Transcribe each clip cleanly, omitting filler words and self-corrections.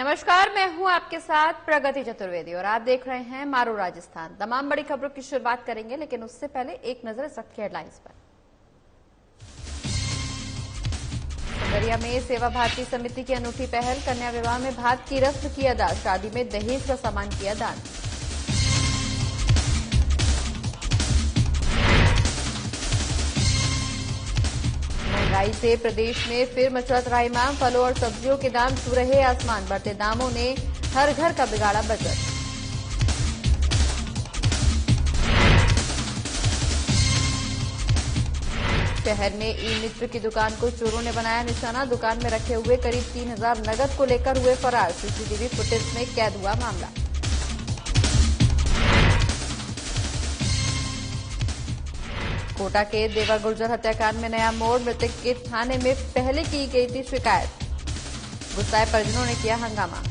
नमस्कार, मैं हूं आपके साथ प्रगति चतुर्वेदी और आप देख रहे हैं मारू राजस्थान। तमाम बड़ी खबरों की शुरुआत करेंगे, लेकिन उससे पहले एक नजर इस वक्त की हेडलाइंस पर। संगरिया में सेवा भारती समिति की अनूठी पहल, कन्या विवाह में भात की रस्म की अदा, शादी में दहेज का सामान किया दान। महंगाई से प्रदेश में फिर मचा त्राहिमाम, फलों और सब्जियों के दाम छू रहे आसमान, बढ़ते दामों ने हर घर का बिगाड़ा बजट। शहर में ई मित्र की दुकान को चोरों ने बनाया निशाना, दुकान में रखे हुए करीब 3000 नगद को लेकर हुए फरार, सीसीटीवी फुटेज में कैद हुआ मामला। कोटा के देवा गुर्जर हत्याकांड में नया मोड़, मृतक के थाने में पहले की गई थी शिकायत, गुस्साए परिजनों ने किया हंगामा।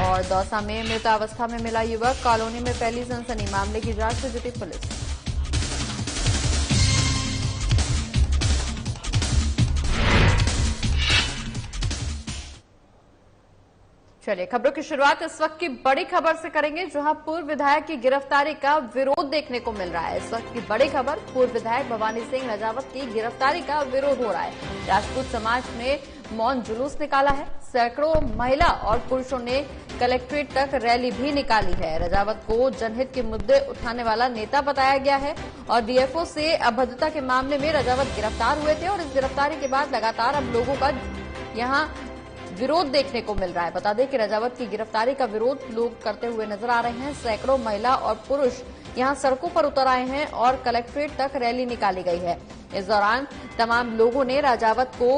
और दौसा में मृतावस्था में मिला युवक, कॉलोनी में फैली सनसनी, मामले की जांच में जुटी पुलिस। चलिए खबरों की शुरुआत इस वक्त की बड़ी खबर से करेंगे, जहां पूर्व विधायक की गिरफ्तारी का विरोध देखने को मिल रहा है। इस वक्त की बड़ी खबर, पूर्व विधायक भवानी सिंह रजावत की गिरफ्तारी का विरोध हो रहा है। राजपूत समाज ने मौन जुलूस निकाला है, सैकड़ों महिला और पुरुषों ने कलेक्ट्रेट तक रैली भी निकाली है। रजावत को जनहित के मुद्दे उठाने वाला नेता बताया गया है और डीएफओ से अभद्रता के मामले में रजावत गिरफ्तार हुए थे और इस गिरफ्तारी के बाद लगातार अब लोगों का यहां विरोध देखने को मिल रहा है। बता दें कि रजावत की गिरफ्तारी का विरोध लोग करते हुए नजर आ रहे हैं। सैकड़ों महिला और पुरुष यहां सड़कों पर उतर आए हैं और कलेक्ट्रेट तक रैली निकाली गई है। इस दौरान तमाम लोगों ने रजावत को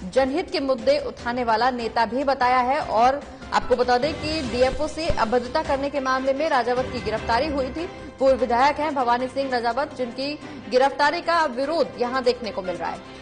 जनहित के मुद्दे उठाने वाला नेता भी बताया है और आपको बता दें कि डीएफओ से अभद्रता करने के मामले में रजावत की गिरफ्तारी हुई थी। पूर्व विधायक हैं भवानी सिंह रजावत, जिनकी गिरफ्तारी का विरोध यहां देखने को मिल रहा है।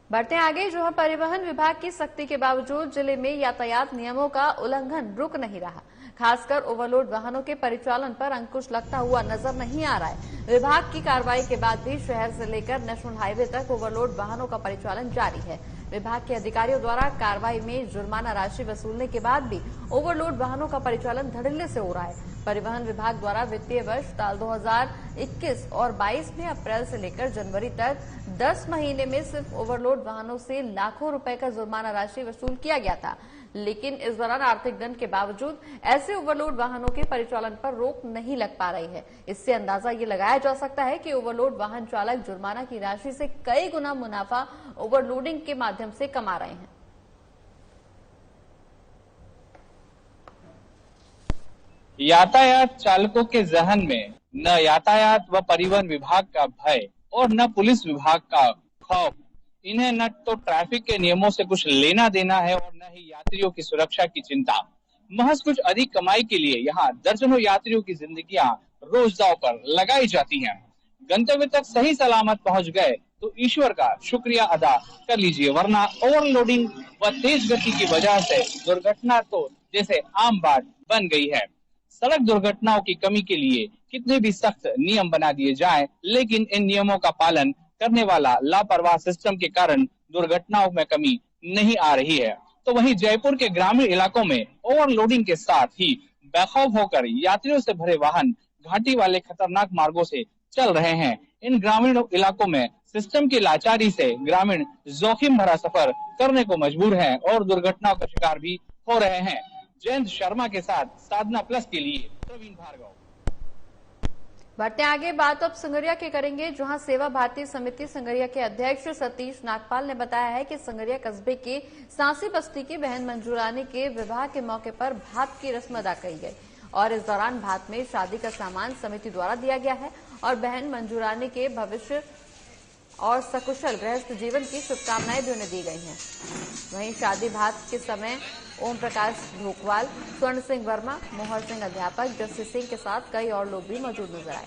बढ़ते आगे, जो परिवहन विभाग की सख्ती के बावजूद जिले में यातायात नियमों का उल्लंघन रुक नहीं रहा। खासकर ओवरलोड वाहनों के परिचालन पर अंकुश लगता हुआ नजर नहीं आ रहा है। विभाग की कार्रवाई के बाद भी शहर से लेकर नेशनल हाईवे तक ओवरलोड वाहनों का परिचालन जारी है। विभाग के अधिकारियों द्वारा कार्रवाई में जुर्माना राशि वसूलने के बाद भी ओवरलोड वाहनों का परिचालन धड़ल्ले से हो रहा है। परिवहन विभाग द्वारा वित्तीय वर्ष साल 2021 और 22 में अप्रैल से लेकर जनवरी तक 10 महीने में सिर्फ ओवरलोड वाहनों से लाखों रुपए का जुर्माना राशि वसूल किया गया था, लेकिन इस दौरान आर्थिक दंड के बावजूद ऐसे ओवरलोड वाहनों के परिचालन पर रोक नहीं लग पा रही है। इससे अंदाजा ये लगाया जा सकता है कि ओवरलोड वाहन चालक जुर्माना की राशि से कई गुना मुनाफा ओवरलोडिंग के माध्यम से कमा रहे हैं। यातायात चालकों के जहन में न यातायात व परिवहन विभाग का भय और न पुलिस विभाग का खौफ। इन्हें न तो ट्रैफिक के नियमों से कुछ लेना देना है और न ही यात्रियों की सुरक्षा की चिंता। महज कुछ अधिक कमाई के लिए यहाँ दर्जनों यात्रियों की जिंदगियां रोज दांव पर लगाई जाती हैं। गंतव्य तक सही सलामत पहुंच गए तो ईश्वर का शुक्रिया अदा कर लीजिए, वरना ओवरलोडिंग व तेज गति की वजह से दुर्घटना तो जैसे आम बात बन गई है। सड़क दुर्घटनाओं की कमी के लिए कितने भी सख्त नियम बना दिए जाएं, लेकिन इन नियमों का पालन करने वाला लापरवाह सिस्टम के कारण दुर्घटनाओं में कमी नहीं आ रही है। तो वहीं जयपुर के ग्रामीण इलाकों में ओवरलोडिंग के साथ ही बेखौफ होकर यात्रियों से भरे वाहन घाटी वाले खतरनाक मार्गों से चल रहे हैं। इन ग्रामीण इलाकों में सिस्टम की लाचारी से ग्रामीण जोखिम भरा सफर करने को मजबूर हैं और दुर्घटनाओं का शिकार भी हो रहे हैं। जयंत शर्मा के साथ साधना प्लस के लिए प्रवीण भार्गव। बढ़ते आगे, बात अब संगरिया के करेंगे, जहां सेवा भारती समिति संगरिया के अध्यक्ष सतीश नागपाल ने बताया है कि संगरिया कस्बे के सांसी बस्ती की बहन मंजू रानी के विवाह के मौके पर भात की रस्म अदा की गई और इस दौरान भात में शादी का सामान समिति द्वारा दिया गया है और बहन मंजू रानी के भविष्य और सकुशल गृहस्थ जीवन की शुभकामनाएं भी उन्हें दी गई हैं। वहीं शादी भात के समय ओम प्रकाश ढोकवाल, स्वर्ण सिंह वर्मा, मोहर सिंह अध्यापक, जस्सी सिंह के साथ कई और लोग भी मौजूद नजर आए।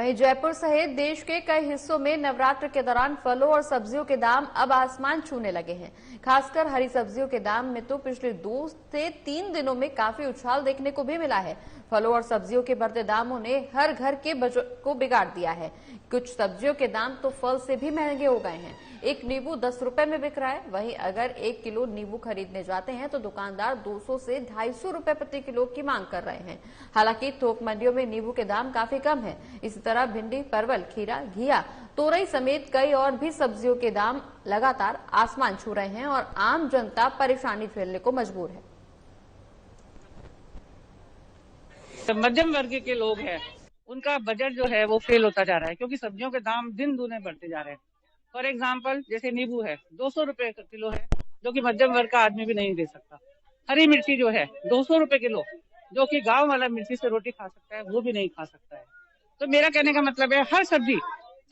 वहीं जयपुर सहित देश के कई हिस्सों में नवरात्र के दौरान फलों और सब्जियों के दाम अब आसमान छूने लगे हैं। खासकर हरी सब्जियों के दाम में तो पिछले 2 से 3 दिनों में काफी उछाल देखने को भी मिला है। फलों और सब्जियों के बढ़ते दामों ने हर घर के बजट को बिगाड़ दिया है। कुछ सब्जियों के दाम तो फल से भी महंगे हो गए हैं। एक नींबू 10 रुपए में बिक रहा है। वहीं अगर 1 किलो नींबू खरीदने जाते हैं तो दुकानदार 200 से 250 रुपए प्रति किलो की मांग कर रहे हैं। हालांकि थोक मंडियों में नींबू के दाम काफी कम है। इसी तरह भिंडी, परवल, खीरा, घिया, तोरई समेत कई और भी सब्जियों के दाम लगातार आसमान छू रहे हैं और आम जनता परेशानी झेलने को मजबूर है। मध्यम वर्ग के लोग हैं, उनका बजट जो है वो फेल होता जा रहा है, क्योंकि सब्जियों के दाम दिन दूने बढ़ते जा रहे हैं। फॉर एग्जाम्पल जैसे नींबू है 200 रुपए किलो है, जो कि मध्यम वर्ग का आदमी भी नहीं दे सकता। हरी मिर्ची जो है 200 रुपए किलो, जो कि गांव वाला मिर्ची से रोटी खा सकता है, वो भी नहीं खा सकता है। तो मेरा कहने का मतलब है हर सब्जी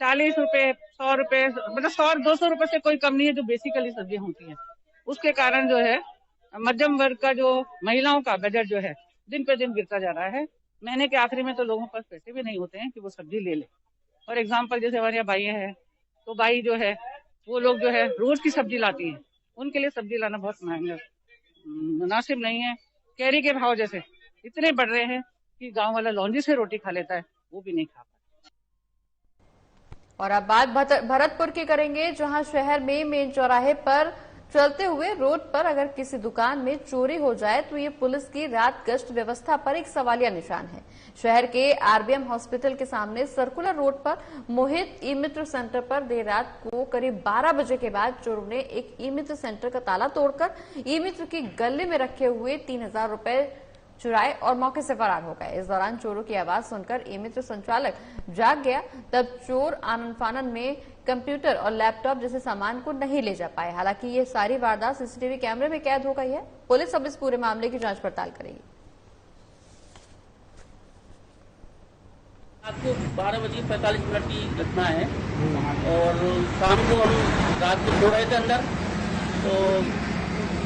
40 रुपए, 100 रुपए, मतलब 100-200 रुपए से कोई कम नहीं है जो बेसिकली सब्जियां होती है। उसके कारण जो है मध्यम वर्ग का जो महिलाओं का बजट जो है दिन पे दिन गिरता जा रहा है। महीने के आखिरी में तो लोगों के पास पैसे भी नहीं होते हैं कि वो सब्जी ले ले। फॉर एग्जाम्पल जैसे हमारे यहाँ बाई है, तो बाई जो है वो लोग जो है रोज की सब्जी लाती है, उनके लिए सब्जी लाना बहुत महंगा मुनासिब नहीं है। कैरी के भाव जैसे इतने बढ़ रहे हैं कि गांव वाला लौंजी से रोटी खा लेता है, वो भी नहीं खा पाता। और अब बात भरतपुर की करेंगे, जहां शहर में मेन चौराहे पर चलते हुए रोड पर अगर किसी दुकान में चोरी हो जाए तो ये पुलिस की रात गश्त व्यवस्था पर एक सवालिया निशान है। शहर के आरबीएम हॉस्पिटल के सामने सर्कुलर रोड पर मोहित ई मित्र सेंटर पर देर रात को करीब 12 बजे के बाद चोरों ने एक ई मित्र सेंटर का ताला तोड़कर ई मित्र की गले में रखे हुए 3000 रुपए चुराए और मौके से फरार हो गए। इस दौरान चोरों की आवाज सुनकर ई मित्र संचालक जाग गया, तब चोर आनन फानन में कंप्यूटर और लैपटॉप जैसे सामान को नहीं ले जा पाए। हालांकि ये सारी वारदात सीसीटीवी कैमरे में कैद हो गई है। पुलिस अब इस पूरे मामले की जांच पड़ताल करेगी। आपको 12:45 की घटना है और शाम को हम रात को सो रहे थे अंदर, तो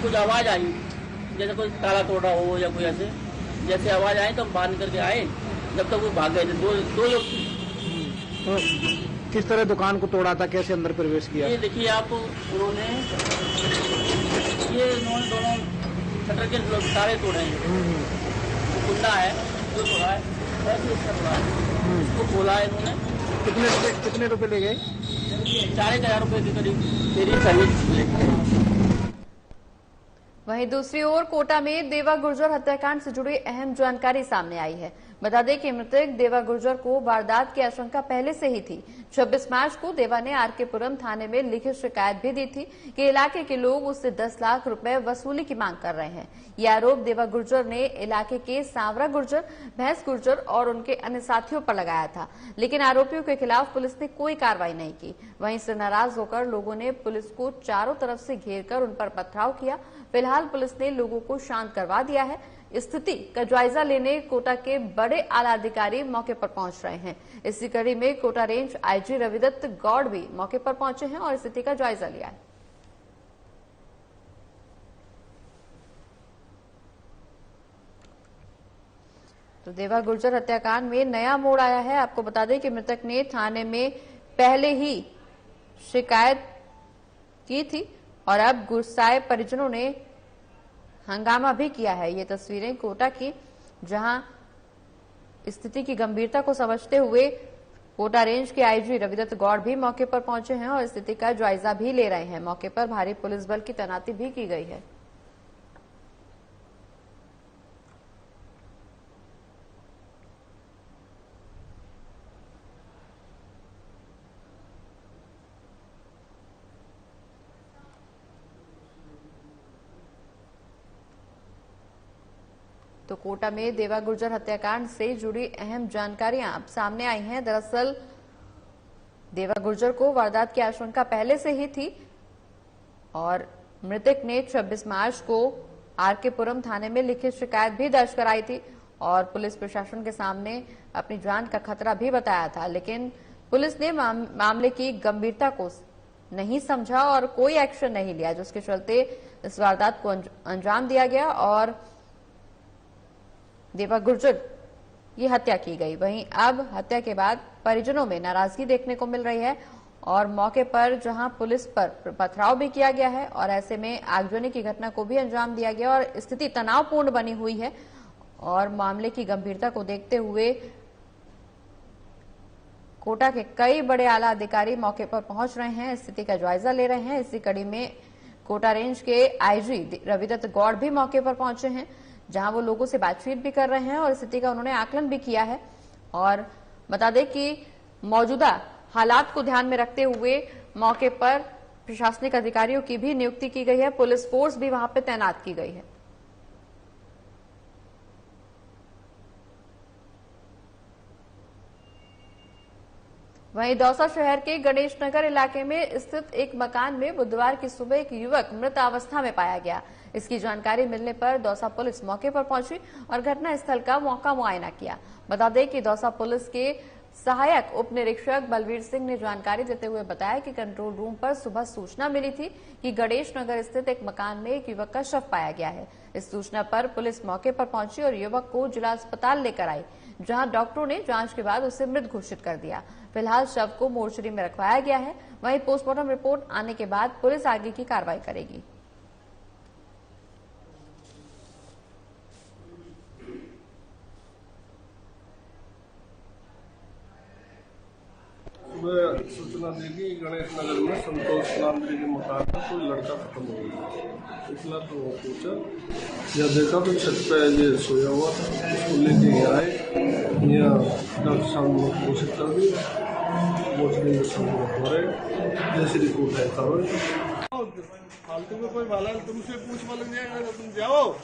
कुछ आवाज आई जैसे कोई ताला तोड़ा हो या कोई ऐसे जैसे आवाज आई तो हम बाहर निकल के आए। जब तक वो भाग गए थे, दो लोग। तो किस तरह दुकान को तोड़ा था, कैसे अंदर प्रवेश किया? ये देखिए आप, उन्होंने दोनों शटर के तारे तोड़े हैं। कुंडा है जो तोड़ा है, उसको खोला है इन्होंने। कितने रुपए ले गए? 4,000 रुपए के करीब मेरी सर्विस ले। वहीं दूसरी ओर कोटा में देवा गुर्जर हत्याकांड से जुड़ी अहम जानकारी सामने आई है। बता दें कि मृतक देवा गुर्जर को वारदात की आशंका पहले से ही थी। 26 मार्च को देवा ने आरके पुरम थाने में लिखित शिकायत भी दी थी कि इलाके के लोग उससे 10 लाख रुपए वसूली की मांग कर रहे हैं। यह आरोप देवा गुर्जर ने इलाके के सांवरा गुर्जर, भैंस गुर्जर और उनके अन्य साथियों पर लगाया था, लेकिन आरोपियों के खिलाफ पुलिस ने कोई कार्रवाई नहीं की। वहीं इससे नाराज होकर लोगों ने पुलिस को चारों तरफ से घेरकर उन पर पथराव किया। फिलहाल पुलिस ने लोगों को शांत करवा दिया है। स्थिति का जायजा लेने कोटा के बड़े आला अधिकारी मौके पर पहुंच रहे हैं। इसी कड़ी में कोटा रेंज आईजी रविदत्त गौड़ भी मौके पर पहुंचे हैं और स्थिति का जायजा लिया है। तो देवा गुर्जर हत्याकांड में नया मोड़ आया है। आपको बता दें कि मृतक ने थाने में पहले ही शिकायत की थी और अब गुस्साए परिजनों ने हंगामा भी किया है। ये तस्वीरें कोटा की, जहां स्थिति की गंभीरता को समझते हुए कोटा रेंज के आईजी रविदत्त गौड़ भी मौके पर पहुंचे हैं और स्थिति का जायजा भी ले रहे हैं। मौके पर भारी पुलिस बल की तैनाती भी की गई है। तो कोटा में देवा गुर्जर हत्याकांड से जुड़ी अहम जानकारियां अब सामने आई हैं। दरअसल देवा गुर्जर को वारदात की आशंका पहले से ही थी और मृतक ने 26 मार्च को आरके पुरम थाने में लिखित शिकायत भी दर्ज कराई थी और पुलिस प्रशासन के सामने अपनी जान का खतरा भी बताया था, लेकिन पुलिस ने मामले की गंभीरता को नहीं समझा और कोई एक्शन नहीं लिया, जिसके चलते इस वारदात को अंजाम दिया गया और देवा गुर्जर ये हत्या की गई। वहीं अब हत्या के बाद परिजनों में नाराजगी देखने को मिल रही है और मौके पर जहां पुलिस पर पथराव भी किया गया है और ऐसे में आगजनी की घटना को भी अंजाम दिया गया और स्थिति तनावपूर्ण बनी हुई है। और मामले की गंभीरता को देखते हुए कोटा के कई बड़े आला अधिकारी मौके पर पहुंच रहे हैं, स्थिति का जायजा ले रहे हैं। इसी कड़ी में कोटा रेंज के आईजी रविदत्त गौड़ भी मौके पर पहुंचे हैं, जहां वो लोगों से बातचीत भी कर रहे हैं और स्थिति का उन्होंने आकलन भी किया है। और बता दें कि मौजूदा हालात को ध्यान में रखते हुए मौके पर प्रशासनिक अधिकारियों की भी नियुक्ति की गई है, पुलिस फोर्स भी वहां पर तैनात की गई है। वहीं दौसा शहर के गणेश नगर इलाके में स्थित एक मकान में बुधवार की सुबह एक युवक मृत अवस्था में पाया गया। इसकी जानकारी मिलने पर दौसा पुलिस मौके पर पहुंची और घटना स्थल का मौका मुआयना किया। बता दें कि दौसा पुलिस के सहायक उप निरीक्षक बलवीर सिंह ने जानकारी देते हुए बताया कि कंट्रोल रूम पर सुबह सूचना मिली थी कि गणेश नगर स्थित एक मकान में एक युवक का शव पाया गया है। इस सूचना पर पुलिस मौके पर पहुंची और युवक को जिला अस्पताल लेकर आई, जहां डॉक्टरों ने जांच के बाद उसे मृत घोषित कर दिया। फिलहाल शव को मोर्चरी में रखवाया गया है। वहीं पोस्टमार्टम रिपोर्ट आने के बाद पुलिस आगे की कार्रवाई करेगी। सूचना देगी गणेश नगर में संतोष नांद्री के मकान में कोई लड़का खत्म हो गया। पिछला तो पूछा या देखा तो छत पे ये सोया हुआ था, उसको लेके आए, यहाँ डॉक्टर साहब ने घोषित कर दिया, मोचने में सब हो रहे जैसे रिपोर्ट है करो। फालतू में कोई वाला तुमसे पूछ वाला नहीं आएगा, तुम जाओ।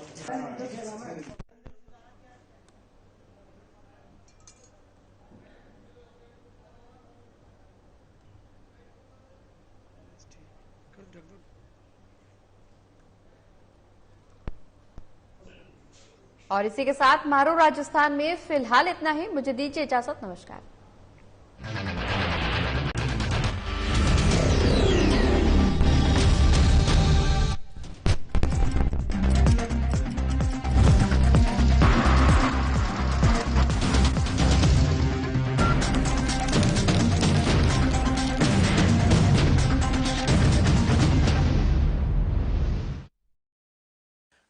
और इसी के साथ मारो राजस्थान में फिलहाल इतना ही। मुझे दीजिए इजाजत, नमस्कार।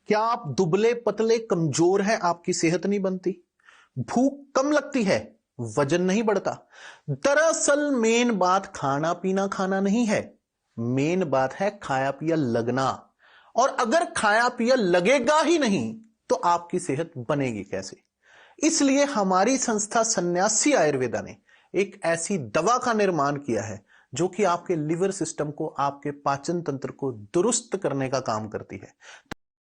क्या आप दुबले पतले कमजोर हैं, आपकी सेहत नहीं बनती, भूख कम लगती है, वजन नहीं बढ़ता? दरअसल मेन बात खाना पीना खाना नहीं है, मेन बात है खाया पिया लगना। और अगर खाया पिया लगेगा ही नहीं तो आपकी सेहत बनेगी कैसे? इसलिए हमारी संस्था सन्यासी आयुर्वेदा ने एक ऐसी दवा का निर्माण किया है जो कि आपके लिवर सिस्टम को, आपके पाचन तंत्र को दुरुस्त करने का काम करती है।